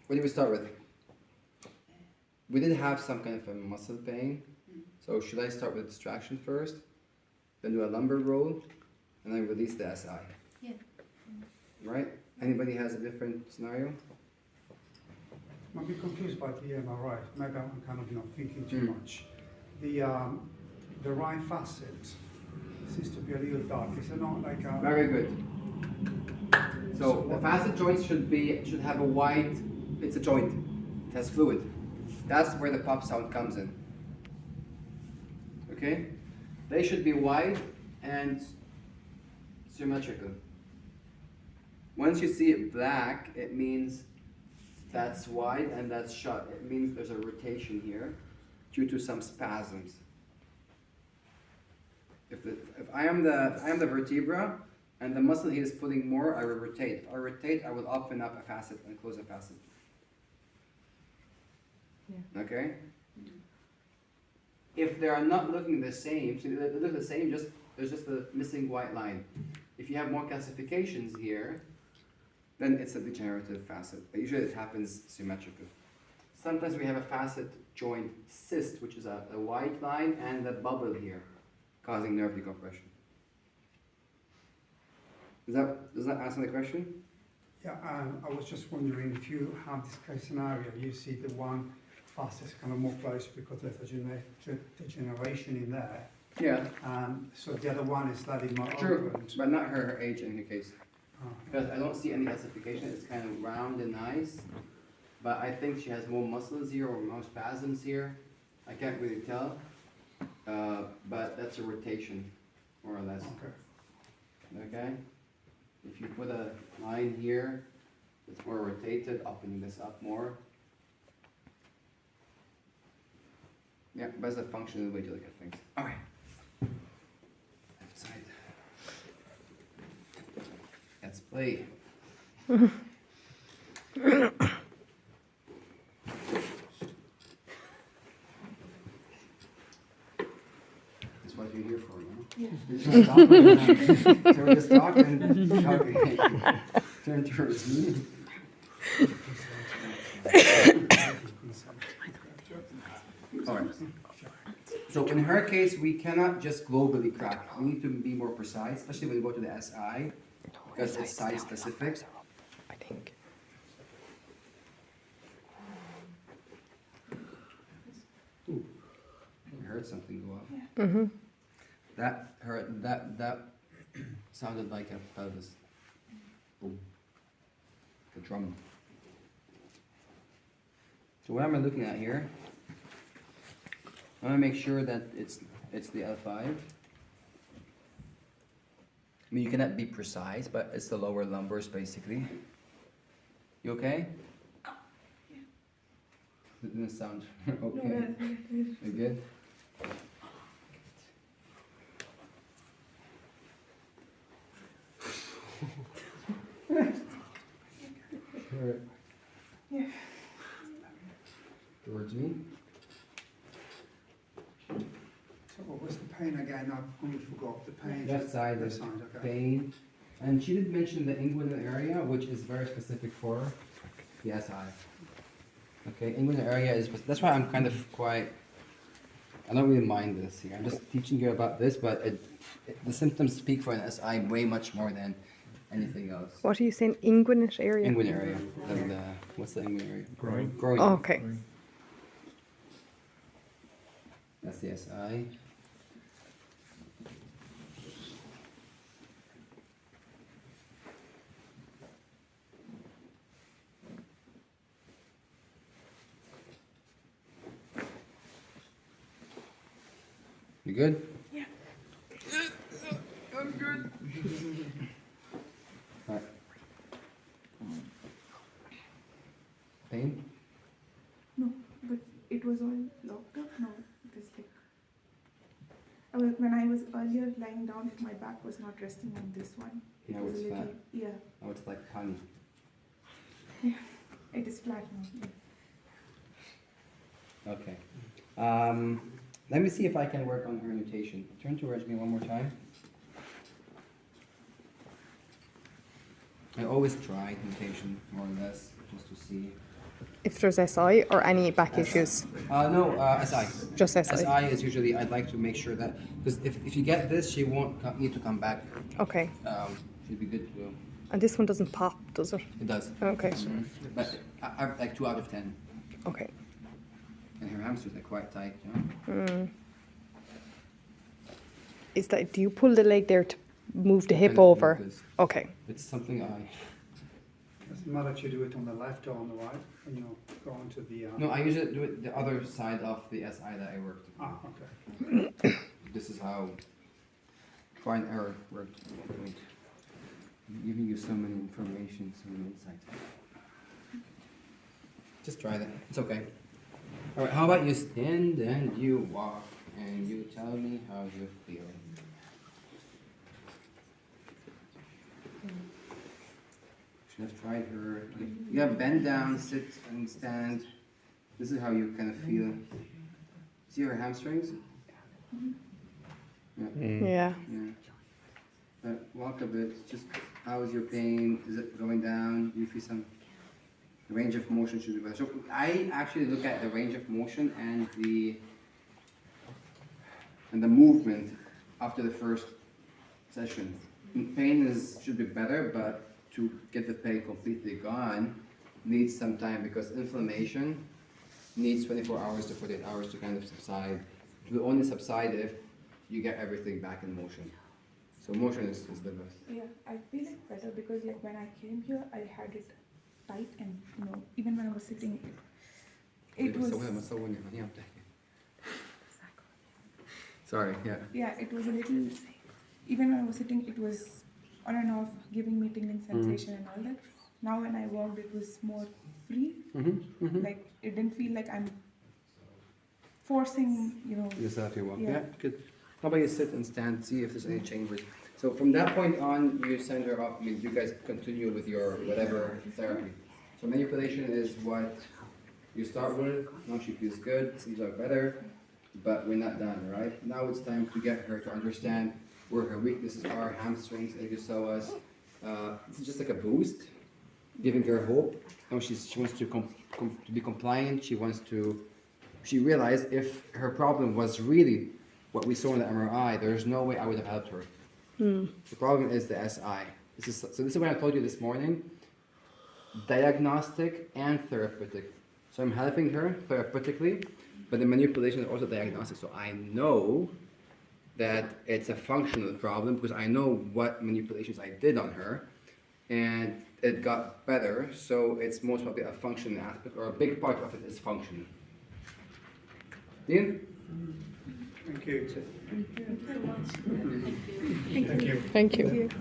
what did we start with? We did have some kind of a muscle pain. So should I start with distraction first, then do a lumbar roll, and then release the SI? Yeah. Right? Anybody has a different scenario? Might be confused by the MRI. Maybe I'm kind of thinking too Mm. much. The right facet seems to be a little dark. Is it not like a... Very good. So the facet joints should have a wide. It's a joint. It has fluid. That's where the pop sound comes in. Okay? They should be wide and symmetrical. Once you see it black, it means that's wide and that's shut. It means there's a rotation here due to some spasms. If I am the vertebra and the muscle here is pulling more, I will rotate. If I rotate, I will open up a facet and close a facet. Yeah. Okay? If they are not looking the same, so they look the same, there's just a missing white line. If you have more calcifications here, then it's a degenerative facet. But usually it happens symmetrically. Sometimes we have a facet joint cyst, which is a white line and a bubble here, causing nerve decompression. Does that answer the question? Yeah, I was just wondering if you have this case scenario, you see the one facet is kind of more close because there's a degeneration in there. Yeah. So the other one is slightly more True, open. but not her age in her case. Oh. Because I don't see any calcification, it's kind of round and nice. But I think she has more muscles here or more spasms here. I can't really tell. But that's a rotation, more or less. Okay. Okay? If you put a line here, it's more rotated, opening this up more. Yeah, but it's a functional way to look at things. Alright. Left side. Let's play. That's what you're here for, you know? Yeah. You're trying to talk right now. So we're just talking. Okay. Turn towards me. Alright. So in her case, we cannot just globally crack. We need to be more precise, especially when we go to the SI, because it's site specific. I think. I heard something go off. Mm-hmm. That sounded like a pelvis. Boom. The drum. So what am I looking at here? I want to make sure that it's the L5. I mean, you cannot be precise, but it's the lower lumbars basically. You okay? Didn't sound okay. You good? Sure. Yeah. Towards me. So what was the pain again? I've completely forgot the pain. Left side Left is side, okay. pain. And she did mention the inguinal area, which is very specific for the SI. Okay, inguinal area is, that's why I'm kind of quite, I don't really mind this here. I'm just teaching you about this, but the symptoms speak for an SI way much more than anything else. What are you saying? Inguinal area? Inguinal area. What's the inguinal area? Groin. Groin. Oh, okay. That's the SI. You good? Yeah. I'm good. Alright. Pain? No, but it was all locked up now. Because when I was earlier lying down, my back was not resting on this one. It Now was it's a little, flat. yeah, Oh, it's like honey. it is flat now. Yeah. Okay. Let me see if I can work on her notation. Turn towards me one more time. I always try notation more or less, just to see. if there's SI or any back issues? No, SI. Just SI. SI is usually, I'd like to make sure that, because if you get this, she won't need to come back. Okay. She'd be good to, And this one doesn't pop, does it? it does. Okay. But like 2 out of 10. Okay. And her hamstrings are quite tight, you know? Is that, do you pull the leg there to move the hip Kind of over? move this. Okay. It's something Doesn't matter if you do it on the left or on the right when you go onto the. No, I usually do it the other side of the SI that I worked. Ah, okay. This is how try and error worked. Wait. I'm giving you so many information, so many insights. Just try that. It's okay. Alright, how about you stand and you walk and you tell me how you feel. Should have tried her. Yeah, bend down, sit and stand. This is how you kind of feel. See her hamstrings? Yeah. Yeah. Yeah. Walk a bit. Just how is your pain? Is it going down? Do you feel some range of motion should be better? So I actually look at the range of motion and the movement after the first session. Pain should be better, but to get the pain completely gone needs some time because inflammation needs 24 hours to 48 hours to kind of subside. It will only subside if you get everything back in motion. So motion is the best. Yeah, I feel it better because like when I came here, I had it tight and even when I was sitting, it was. Sorry, yeah. Yeah, it was a little. Even when I was sitting, it was on and off, giving me tingling sensation and all that. Now when I walked, it was more free. Like it didn't feel like I'm forcing, Yourself, you walk. Yeah. Yeah, good. How about you sit and stand, see if there's any changes. So from that point on, you send her up. I mean, you guys continue with your whatever therapy. So manipulation is what you start with. Now she feels good, seems like better, but we're not done, right? Now it's time to get her to understand where her weaknesses are, hamstrings, as you saw us. This is just like a boost, giving her hope. Now she wants to be compliant. She realized if her problem was really what we saw in the MRI, there's no way I would have helped her. The problem is the SI. This is what I told you this morning. Diagnostic and therapeutic. So I'm helping her therapeutically, but the manipulation is also diagnostic. So I know that it's a functional problem because I know what manipulations I did on her, and it got better. So it's most probably a functional aspect, or a big part of it is function. Dean? Thank you. Thank you.